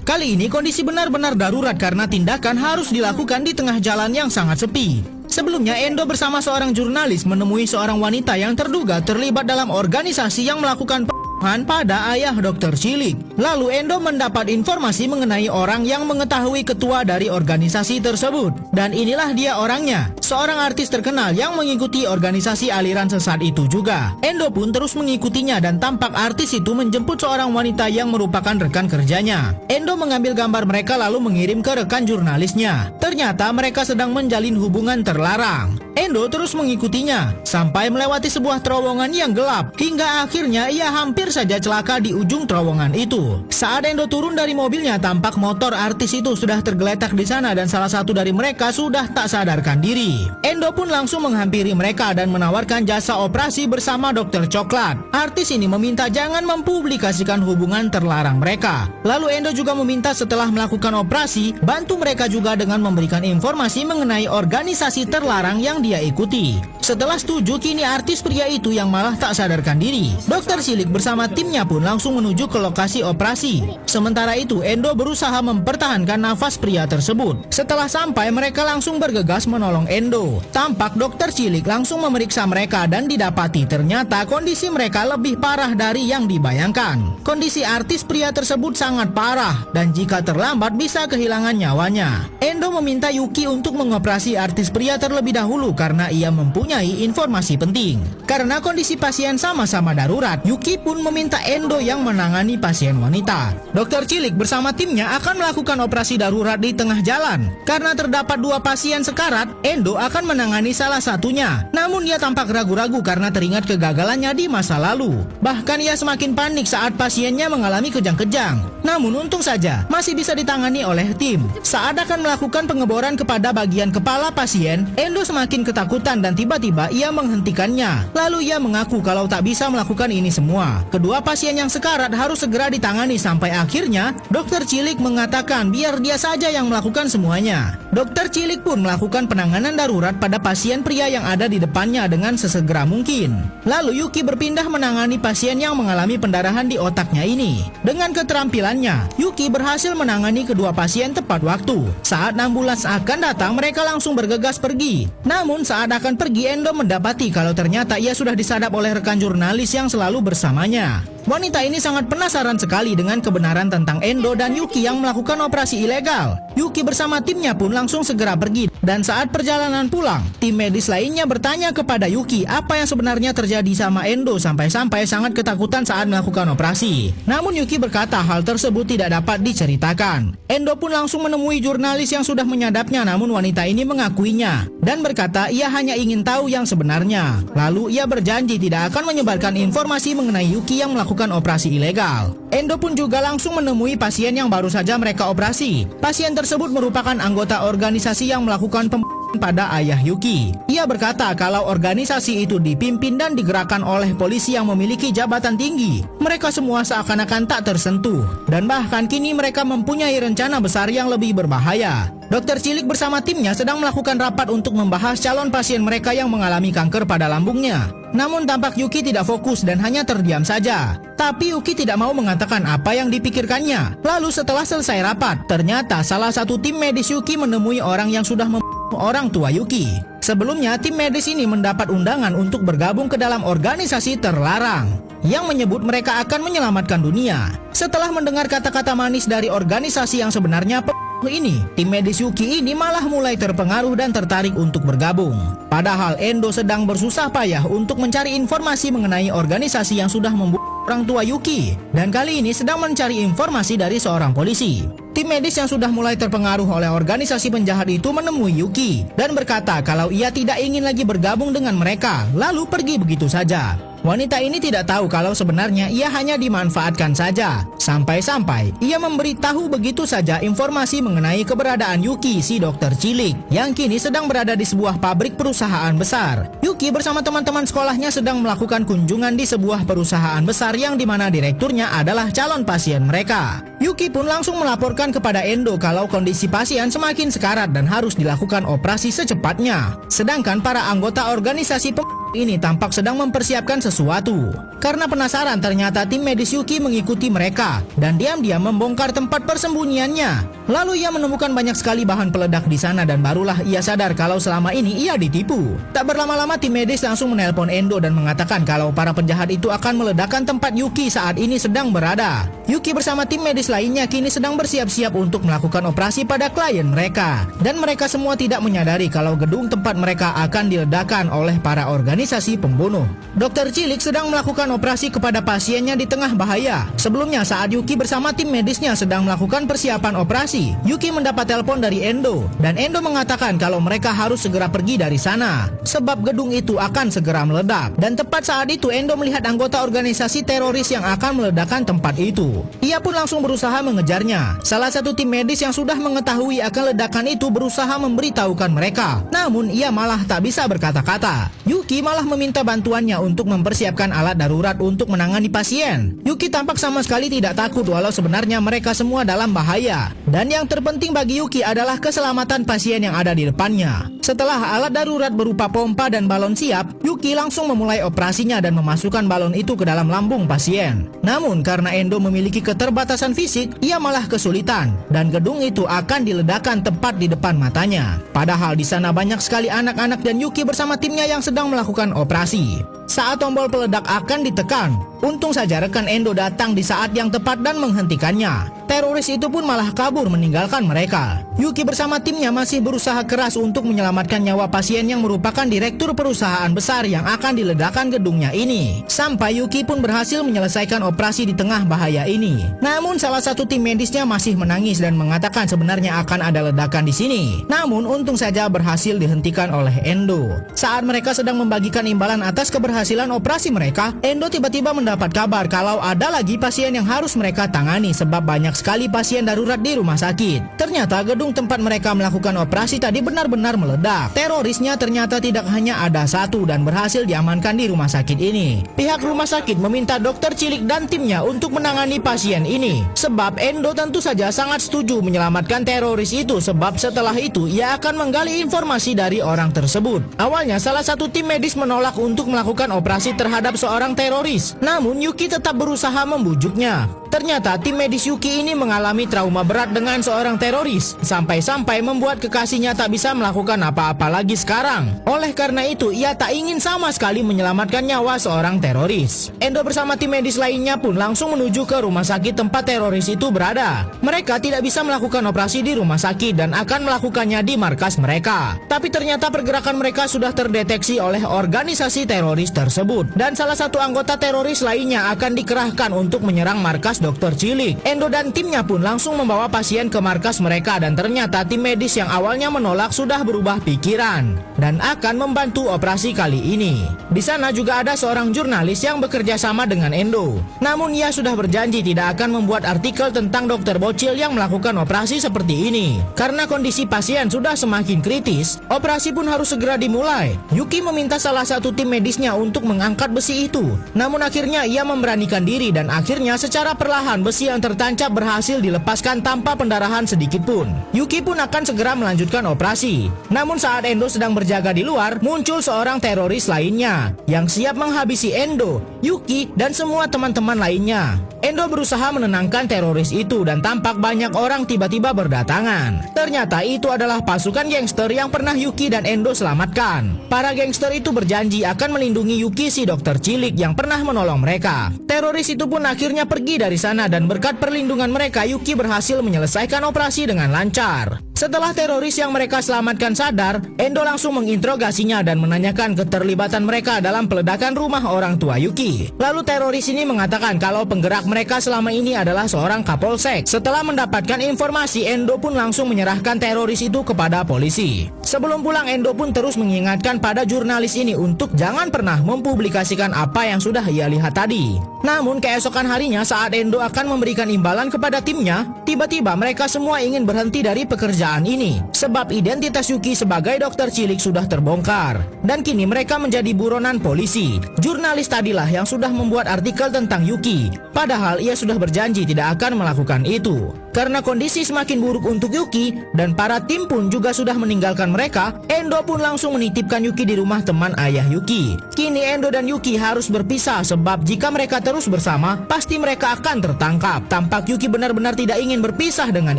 Kali ini kondisi benar-benar darurat karena tindakan harus dilakukan di tengah jalan yang sangat sepi. Sebelumnya, Endo bersama seorang jurnalis menemui seorang wanita yang terduga terlibat dalam organisasi yang melakukan pada ayah Dr. Cilik. Lalu Endo mendapat informasi mengenai orang yang mengetahui ketua dari organisasi tersebut. Dan inilah dia orangnya, seorang artis terkenal yang mengikuti organisasi aliran sesat itu juga. Endo pun terus mengikutinya dan tampak artis itu menjemput seorang wanita yang merupakan rekan kerjanya. Endo mengambil gambar mereka lalu mengirim ke rekan jurnalisnya. Ternyata mereka sedang menjalin hubungan terlarang. Endo terus mengikutinya sampai melewati sebuah terowongan yang gelap, hingga akhirnya ia hampir saja celaka di ujung terowongan itu. Saat Endo turun dari mobilnya, tampak motor artis itu sudah tergeletak di sana dan salah satu dari mereka sudah tak sadarkan diri. Endo pun langsung menghampiri mereka dan menawarkan jasa operasi bersama Dokter Coklat. Artis ini meminta jangan mempublikasikan hubungan terlarang mereka. Lalu Endo juga meminta setelah melakukan operasi, bantu mereka juga dengan memberikan informasi mengenai organisasi terlarang yang dia ikuti. Setelah setuju, kini artis pria itu yang malah tak sadarkan diri. Dokter Cilik bersama timnya pun langsung menuju ke lokasi operasi. Sementara itu, Endo berusaha mempertahankan nafas pria tersebut. Setelah sampai, mereka langsung bergegas menolong Endo. Tampak Dokter Cilik langsung memeriksa mereka dan didapati ternyata kondisi mereka lebih parah dari yang dibayangkan. Kondisi artis pria tersebut sangat parah dan jika terlambat bisa kehilangan nyawanya. Endo meminta Yuki untuk mengoperasi artis pria terlebih dahulu karena ia mempunyai informasi penting. Karena kondisi pasien sama-sama darurat, Yuki pun meminta Endo yang menangani pasien wanita. Dokter Cilik bersama timnya akan melakukan operasi darurat di tengah jalan. Karena terdapat 2 pasien sekarat, Endo akan menangani salah satunya. Namun ia tampak ragu-ragu karena teringat kegagalannya di masa lalu. Bahkan ia semakin panik saat pasiennya mengalami kejang-kejang. Namun untung saja masih bisa ditangani oleh tim. Saat akan melakukan pengeboran kepada bagian kepala pasien, Endo semakin ketakutan dan tiba-tiba ia menghentikannya. Lalu ia mengaku kalau tak bisa melakukan ini semua. Kedua pasien yang sekarat harus segera ditangani sampai akhirnya Dokter Cilik mengatakan biar dia saja yang melakukan semuanya. Dokter Cilik pun melakukan penanganan darurat pada pasien pria yang ada di depannya dengan sesegera mungkin. Lalu Yuki berpindah menangani pasien yang mengalami pendarahan di otaknya ini. Dengan keterampilannya, Yuki berhasil menangani kedua pasien tepat waktu. Saat ambulans akan datang, mereka langsung bergegas pergi. Namun saat akan pergi, Endo mendapati kalau ternyata ia sudah disadap oleh rekan jurnalis yang selalu bersamanya. Wanita ini sangat penasaran sekali dengan kebenaran tentang Endo dan Yuki yang melakukan operasi ilegal. Yuki bersama timnya pun langsung segera pergi. Dan saat perjalanan pulang, tim medis lainnya bertanya kepada Yuki apa yang sebenarnya terjadi sama Endo sampai-sampai sangat ketakutan saat melakukan operasi. Namun Yuki berkata hal tersebut tidak dapat diceritakan. Endo pun langsung menemui jurnalis yang sudah menyadapnya, namun wanita ini mengakuinya dan berkata ia hanya ingin tahu yang sebenarnya. Lalu ia berjanji tidak akan menyebarkan informasi mengenai Yuki yang melakukan operasi ilegal. Endo pun juga langsung menemui pasien yang baru saja mereka operasi. Pasien tersebut merupakan anggota organisasi yang melakukan pada ayah Yuki. Ia berkata kalau organisasi itu dipimpin dan digerakkan oleh polisi yang memiliki jabatan tinggi. Mereka semua seakan-akan tak tersentuh dan bahkan kini mereka mempunyai rencana besar yang lebih berbahaya. Dokter Cilik bersama timnya sedang melakukan rapat untuk membahas calon pasien mereka yang mengalami kanker pada lambungnya. Namun tampak Yuki tidak fokus dan hanya terdiam saja. Tapi Yuki tidak mau mengatakan apa yang dipikirkannya. Lalu setelah selesai rapat, ternyata salah satu tim medis Yuki menemui orang yang sudah orang tua Yuki. Sebelumnya tim medis ini mendapat undangan untuk bergabung ke dalam organisasi terlarang yang menyebut mereka akan menyelamatkan dunia. Setelah mendengar kata-kata manis dari organisasi yang sebenarnya ini, tim medis Yuki ini malah mulai terpengaruh dan tertarik untuk bergabung. Padahal Endo sedang bersusah payah untuk mencari informasi mengenai organisasi yang sudah membunuh orang tua Yuki dan kali ini sedang mencari informasi dari seorang polisi. Tim medis yang sudah mulai terpengaruh oleh organisasi penjahat itu menemui Yuki dan berkata kalau ia tidak ingin lagi bergabung dengan mereka, lalu pergi begitu saja. Wanita ini tidak tahu kalau sebenarnya ia hanya dimanfaatkan saja. Sampai-sampai ia memberitahu begitu saja informasi mengenai keberadaan Yuki, si dokter cilik, yang kini sedang berada di sebuah pabrik perusahaan besar. Yuki bersama teman-teman sekolahnya sedang melakukan kunjungan di sebuah perusahaan besar yang dimana direkturnya adalah calon pasien mereka. Yuki pun langsung melaporkan kepada Endo kalau kondisi pasien semakin sekarat dan harus dilakukan operasi secepatnya. Sedangkan para anggota organisasi ini tampak sedang mempersiapkan sesuatu. Karena penasaran, ternyata tim medis Yuki mengikuti mereka dan diam-diam membongkar tempat persembunyiannya. Lalu ia menemukan banyak sekali bahan peledak di sana dan barulah ia sadar kalau selama ini ia ditipu. Tak berlama-lama tim medis langsung menelpon Endo dan mengatakan kalau para penjahat itu akan meledakkan tempat Yuki saat ini sedang berada. Yuki bersama tim medis lainnya kini sedang bersiap-siap untuk melakukan operasi pada klien mereka. Dan mereka semua tidak menyadari kalau gedung tempat mereka akan diledakkan oleh para organisasi pembunuh. Dokter Cilik sedang melakukan operasi kepada pasiennya di tengah bahaya. Sebelumnya saat Yuki bersama tim medisnya sedang melakukan persiapan operasi, Yuki mendapat telepon dari Endo dan Endo mengatakan kalau mereka harus segera pergi dari sana sebab gedung itu akan segera meledak. Dan tepat saat itu Endo melihat anggota organisasi teroris yang akan meledakkan tempat itu. Ia pun langsung berusaha mengejarnya. Salah satu tim medis yang sudah mengetahui akan ledakan itu berusaha memberitahukan mereka, namun ia malah tak bisa berkata-kata. Yuki malah meminta bantuannya untuk mempersiapkan alat darurat untuk menangani pasien. Yuki tampak sama sekali tidak takut walau sebenarnya mereka semua dalam bahaya. Dan yang terpenting bagi Yuki adalah keselamatan pasien yang ada di depannya. Setelah alat darurat berupa pompa dan balon siap, Yuki langsung memulai operasinya dan memasukkan balon itu ke dalam lambung pasien. Namun karena Endo memiliki keterbatasan fisik, ia malah kesulitan dan gedung itu akan diledakkan tepat di depan matanya. Padahal di sana banyak sekali anak-anak dan Yuki bersama timnya yang sedang melakukan operasi. Saat tombol peledak akan ditekan, untung saja rekan Endo datang di saat yang tepat dan menghentikannya. Teroris itu pun malah kabur meninggalkan mereka. Yuki bersama timnya masih berusaha keras untuk menyelamatkan nyawa pasien yang merupakan direktur perusahaan besar yang akan diledakkan gedungnya ini. Sampai Yuki pun berhasil menyelesaikan operasi di tengah bahaya ini. Namun salah satu tim medisnya masih menangis dan mengatakan sebenarnya akan ada ledakan di sini. Namun untung saja berhasil dihentikan oleh Endo. Saat mereka sedang membagikan imbalan atas keberhasilan operasi mereka, Endo tiba-tiba mendapat kabar kalau ada lagi pasien yang harus mereka tangani sebab banyak sekali pasien darurat di rumah sakit. Ternyata gedung tempat mereka melakukan operasi tadi benar-benar meledak. Terorisnya ternyata tidak hanya ada satu dan berhasil diamankan di rumah sakit ini. Pihak rumah sakit meminta dokter Cilik dan timnya untuk menangani pasien ini sebab Endo tentu saja sangat setuju menyelamatkan teroris itu sebab setelah itu ia akan menggali informasi dari orang tersebut. Awalnya salah satu tim medis menolak untuk melakukan operasi terhadap seorang teroris, namun Yuki tetap berusaha membujuknya. Ternyata tim medis Yuki ini mengalami trauma berat dengan seorang teroris sampai-sampai membuat kekasihnya tak bisa melakukan apa-apa lagi sekarang. Oleh karena itu ia tak ingin sama sekali menyelamatkan nyawa seorang teroris. Endo bersama tim medis lainnya pun langsung menuju ke rumah sakit tempat teroris itu berada. Mereka tidak bisa melakukan operasi di rumah sakit dan akan melakukannya di markas mereka. Tapi ternyata pergerakan mereka sudah terdeteksi oleh organisasi teroris tersebut dan salah satu anggota teroris lainnya akan dikerahkan untuk menyerang markas Dokter Cilik. Endo dan timnya pun langsung membawa pasien ke markas mereka dan ternyata tim medis yang awalnya menolak sudah berubah pikiran dan akan membantu operasi kali ini. Di sana juga ada seorang jurnalis yang bekerja sama dengan Endo. Namun ia sudah berjanji tidak akan membuat artikel tentang dokter bocil yang melakukan operasi seperti ini. Karena kondisi pasien sudah semakin kritis, operasi pun harus segera dimulai. Yuki meminta salah satu tim medisnya untuk mengangkat besi itu. Namun akhirnya ia memberanikan diri dan akhirnya secara perlahan besi yang tertancap berhasil dilepaskan tanpa pendarahan sedikit pun. Yuki pun akan segera melanjutkan operasi. Namun saat Endo sedang berjaga di luar, muncul seorang teroris lainnya yang siap menghabisi Endo, Yuki, dan semua teman-teman lainnya. Endo berusaha menenangkan teroris itu dan tampak banyak orang tiba-tiba berdatangan. Ternyata itu adalah pasukan gangster yang pernah Yuki dan Endo selamatkan. Para gangster itu berjanji akan melindungi Yuki si dokter Cilik yang pernah menolong mereka. Teroris itu pun akhirnya pergi dari sana dan berkat perlindungan mereka Yuki berhasil menyelesaikan operasi dengan lancar. Setelah teroris yang mereka selamatkan sadar, Endo langsung menginterogasinya dan menanyakan keterlibatan mereka dalam peledakan rumah orang tua Yuki. Lalu teroris ini mengatakan kalau penggerak mereka selama ini adalah seorang kapolsek. Setelah mendapatkan informasi, Endo pun langsung menyerahkan teroris itu kepada polisi. Sebelum pulang, Endo pun terus mengingatkan pada jurnalis ini untuk jangan pernah mempublikasikan apa yang sudah ia lihat tadi. Namun keesokan harinya saat Endo akan memberikan imbalan kepada timnya, tiba-tiba mereka semua ingin berhenti dari pekerjaan ini sebab identitas Yuki sebagai dokter Cilik sudah terbongkar dan kini mereka menjadi buronan polisi. Jurnalis tadilah yang sudah membuat artikel tentang Yuki, padahal ia sudah berjanji tidak akan melakukan itu. Karena kondisi semakin buruk untuk Yuki dan para tim pun juga sudah meninggalkan mereka, Endo pun langsung menitipkan Yuki di rumah teman ayah Yuki. Kini Endo dan Yuki harus berpisah sebab jika mereka terus bersama, pasti mereka akan tertangkap. Tampak Yuki benar-benar tidak ingin berpisah dengan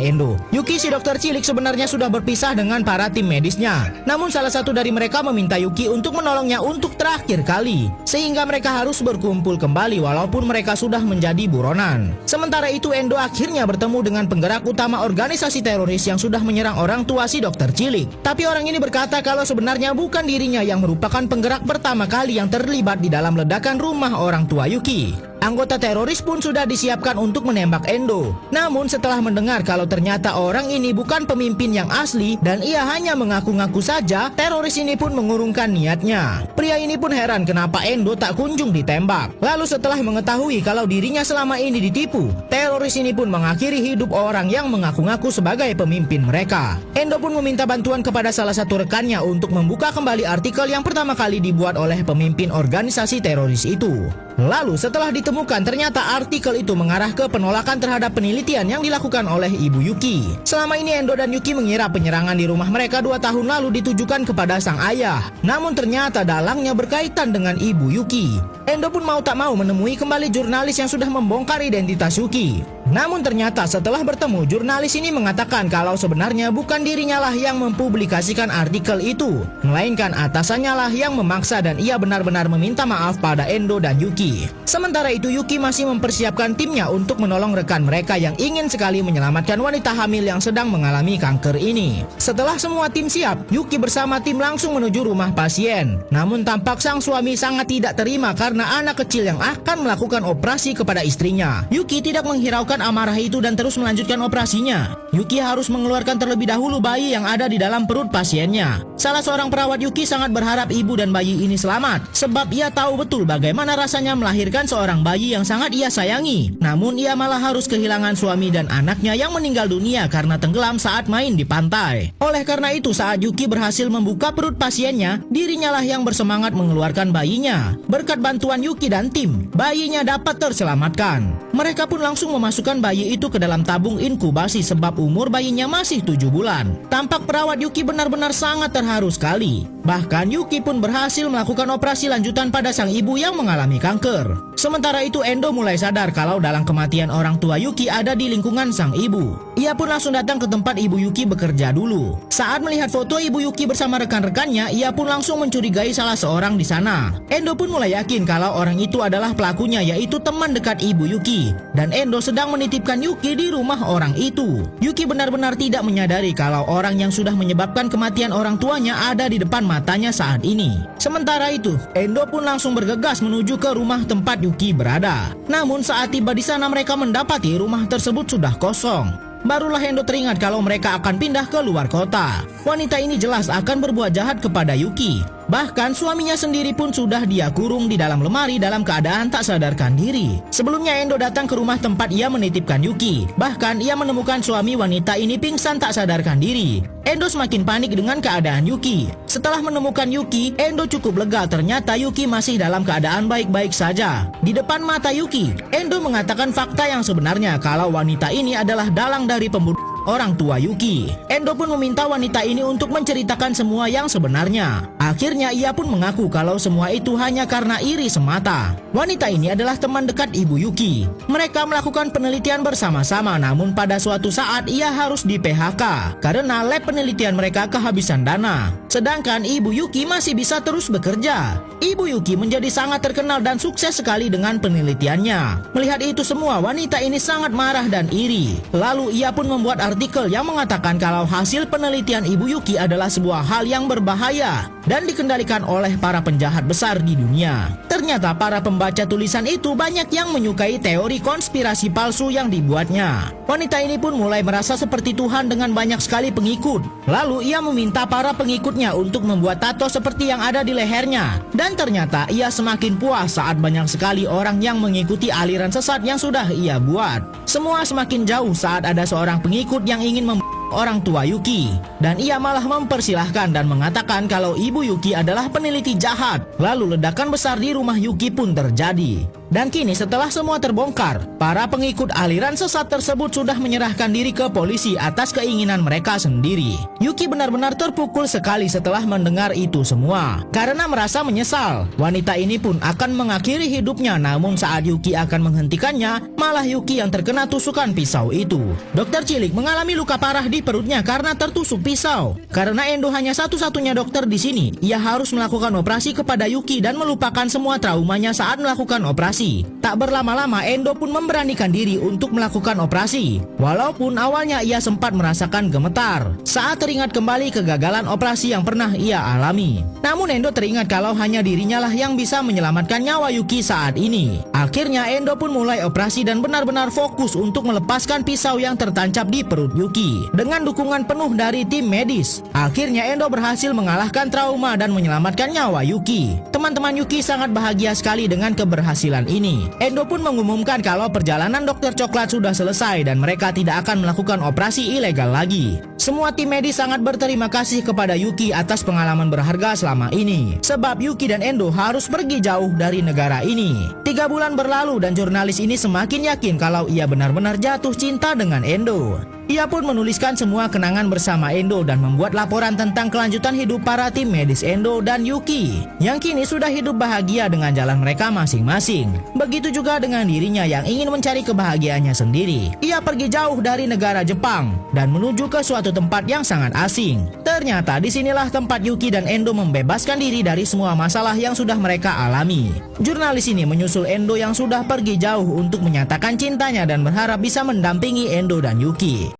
Endo. Yuki si dokter cilik sebenarnya sudah berpisah dengan para tim medisnya. Namun salah satu dari mereka meminta Yuki untuk menolongnya untuk terakhir kali, sehingga mereka harus berkumpul kembali walaupun mereka sudah menjadi buronan. Sementara itu Endo akhirnya bertemu dengan penggerak utama organisasi teroris yang sudah menyerang orang tua si dokter cilik. Tapi orang ini berkata kalau sebenarnya bukan dirinya yang merupakan penggerak pertama kali yang terlibat di dalam ledakan rumah orang tua Yuki. Anggota teroris pun sudah disiapkan untuk menembak Endo. Namun setelah mendengar kalau ternyata orang ini bukan pemimpin yang asli dan ia hanya mengaku-ngaku saja, teroris ini pun mengurungkan niatnya. Pria ini pun heran kenapa Endo tak kunjung ditembak. Lalu setelah mengetahui kalau dirinya selama ini ditipu, teroris ini pun mengakhiri hidup orang yang mengaku-ngaku sebagai pemimpin mereka. Endo pun meminta bantuan kepada salah satu rekannya untuk membuka kembali artikel yang pertama kali dibuat oleh pemimpin organisasi teroris itu. Lalu setelah ditemukan ternyata artikel itu mengarah ke penolakan terhadap penelitian yang dilakukan oleh ibu Yuki. Selama ini Endo dan Yuki mengira penyerangan di rumah mereka 2 tahun lalu ditujukan kepada sang ayah. Namun ternyata dalangnya berkaitan dengan ibu Yuki. Endo pun mau tak mau menemui kembali jurnalis yang sudah membongkar identitas Yuki. Namun ternyata setelah bertemu, jurnalis ini mengatakan kalau sebenarnya bukan dirinya lah yang mempublikasikan artikel itu, melainkan atasannya lah yang memaksa dan ia benar-benar meminta maaf pada Endo dan Yuki. Sementara itu Yuki masih mempersiapkan timnya untuk menolong rekan mereka yang ingin sekali menyelamatkan wanita hamil yang sedang mengalami kanker ini. Setelah semua tim siap, Yuki bersama tim langsung menuju rumah pasien. Namun tampak sang suami sangat tidak terima karena anak kecil yang akan melakukan operasi kepada istrinya. Yuki tidak menghiraukan amarah itu dan terus melanjutkan operasinya. Yuki harus mengeluarkan terlebih dahulu bayi yang ada di dalam perut pasiennya. Salah seorang perawat Yuki sangat berharap ibu dan bayi ini selamat, sebab ia tahu betul bagaimana rasanya melahirkan seorang bayi yang sangat ia sayangi. Namun ia malah harus kehilangan suami dan anaknya yang meninggal dunia karena tenggelam saat main di pantai. Oleh karena itu saat Yuki berhasil membuka perut pasiennya, dirinya lah yang bersemangat mengeluarkan bayinya. Berkat bantuan Yuki dan tim, bayinya dapat terselamatkan. Mereka pun langsung memasukkan bayi itu ke dalam tabung inkubasi sebab umur bayinya masih 7 bulan. Tampak perawat Yuki benar-benar sangat terharu sekali. Bahkan Yuki pun berhasil melakukan operasi lanjutan pada sang ibu yang mengalami kanker. Sementara itu Endo mulai sadar kalau dalam kematian orang tua Yuki ada di lingkungan sang ibu. Ia pun langsung datang ke tempat ibu Yuki bekerja dulu. Saat melihat foto ibu Yuki bersama rekan-rekannya, ia pun langsung mencurigai salah seorang di sana. Endo pun mulai yakin kalau orang itu adalah pelakunya, yaitu teman dekat ibu Yuki. Dan Endo sedang menitipkan Yuki di rumah orang itu. Yuki benar-benar tidak menyadari kalau orang yang sudah menyebabkan kematian orang tuanya ada di depan matanya saat ini. Sementara itu, Endo pun langsung bergegas menuju ke rumah tempat Yuki berada. Namun saat tiba di sana mereka mendapati rumah tersebut sudah kosong. Barulah Endo teringat kalau mereka akan pindah ke luar kota. Wanita ini jelas akan berbuat jahat kepada Yuki. Bahkan suaminya sendiri pun sudah dia kurung di dalam lemari dalam keadaan tak sadarkan diri. Sebelumnya Endo datang ke rumah tempat ia menitipkan Yuki. Bahkan ia menemukan suami wanita ini pingsan tak sadarkan diri. Endo semakin panik dengan keadaan Yuki. Setelah menemukan Yuki, Endo cukup lega ternyata Yuki masih dalam keadaan baik-baik saja. Di depan mata Yuki, Endo mengatakan fakta yang sebenarnya kalau wanita ini adalah dalang dari pembunuhan orang tua Yuki. Endo pun meminta wanita ini untuk menceritakan semua yang sebenarnya. Akhirnya ia pun mengaku kalau semua itu hanya karena iri semata. Wanita ini adalah teman dekat ibu Yuki. Mereka melakukan penelitian bersama-sama, namun pada suatu saat ia harus di PHK karena lab penelitian mereka kehabisan dana. Sedangkan ibu Yuki masih bisa terus bekerja. Ibu Yuki menjadi sangat terkenal dan sukses sekali dengan penelitiannya. Melihat itu semua, wanita ini sangat marah dan iri. Lalu ia pun membuat artikel yang mengatakan kalau hasil penelitian ibu Yuki adalah sebuah hal yang berbahaya dan dikendalikan oleh para penjahat besar di dunia. Ternyata para pembaca tulisan itu banyak yang menyukai teori konspirasi palsu yang dibuatnya. Wanita ini pun mulai merasa seperti Tuhan dengan banyak sekali pengikut. Lalu ia meminta para pengikutnya untuk membuat tato seperti yang ada di lehernya. Dan ternyata ia semakin puas saat banyak sekali orang yang mengikuti aliran sesat yang sudah ia buat. Semua semakin jauh saat ada seorang pengikut yang ingin orang tua Yuki, dan ia malah mempersilahkan dan mengatakan kalau ibu Yuki adalah peneliti jahat. Lalu ledakan besar di rumah Yuki pun terjadi. Dan kini setelah semua terbongkar, para pengikut aliran sesat tersebut sudah menyerahkan diri ke polisi atas keinginan mereka sendiri. Yuki benar-benar terpukul sekali setelah mendengar itu semua. Karena merasa menyesal, wanita ini pun akan mengakhiri hidupnya. Namun saat Yuki akan menghentikannya, malah Yuki yang terkena tusukan pisau itu. Dokter cilik mengalami luka parah di perutnya karena tertusuk pisau. Karena Endo hanya satu-satunya dokter di sini, ia harus melakukan operasi kepada Yuki dan melupakan semua traumanya saat melakukan operasi. Tak berlama-lama Endo pun memberanikan diri untuk melakukan operasi. Walaupun awalnya ia sempat merasakan gemetar saat teringat kembali kegagalan operasi yang pernah ia alami. Namun Endo teringat kalau hanya dirinya lah yang bisa menyelamatkan nyawa Yuki saat ini. Akhirnya Endo pun mulai operasi dan benar-benar fokus untuk melepaskan pisau yang tertancap di perut Yuki. Dengan dukungan penuh dari tim medis, akhirnya Endo berhasil mengalahkan trauma dan menyelamatkan nyawa Yuki. Teman-teman Yuki sangat bahagia sekali dengan keberhasilan ini. Endo pun mengumumkan kalau perjalanan dokter coklat sudah selesai dan mereka tidak akan melakukan operasi ilegal lagi. Semua tim medis sangat berterima kasih kepada Yuki atas pengalaman berharga selama ini. Sebab Yuki dan Endo harus pergi jauh dari negara ini. 3 bulan berlalu dan jurnalis ini semakin yakin kalau ia benar-benar jatuh cinta dengan Endo. Ia pun menuliskan semua kenangan bersama Endo dan membuat laporan tentang kelanjutan hidup para tim medis Endo dan Yuki, yang kini sudah hidup bahagia dengan jalan mereka masing-masing. Begitu juga dengan dirinya yang ingin mencari kebahagiaannya sendiri. Ia pergi jauh dari negara Jepang dan menuju ke suatu tempat yang sangat asing. Ternyata disinilah tempat Yuki dan Endo membebaskan diri dari semua masalah yang sudah mereka alami. Jurnalis ini menyusul Endo yang sudah pergi jauh untuk menyatakan cintanya dan berharap bisa mendampingi Endo dan Yuki.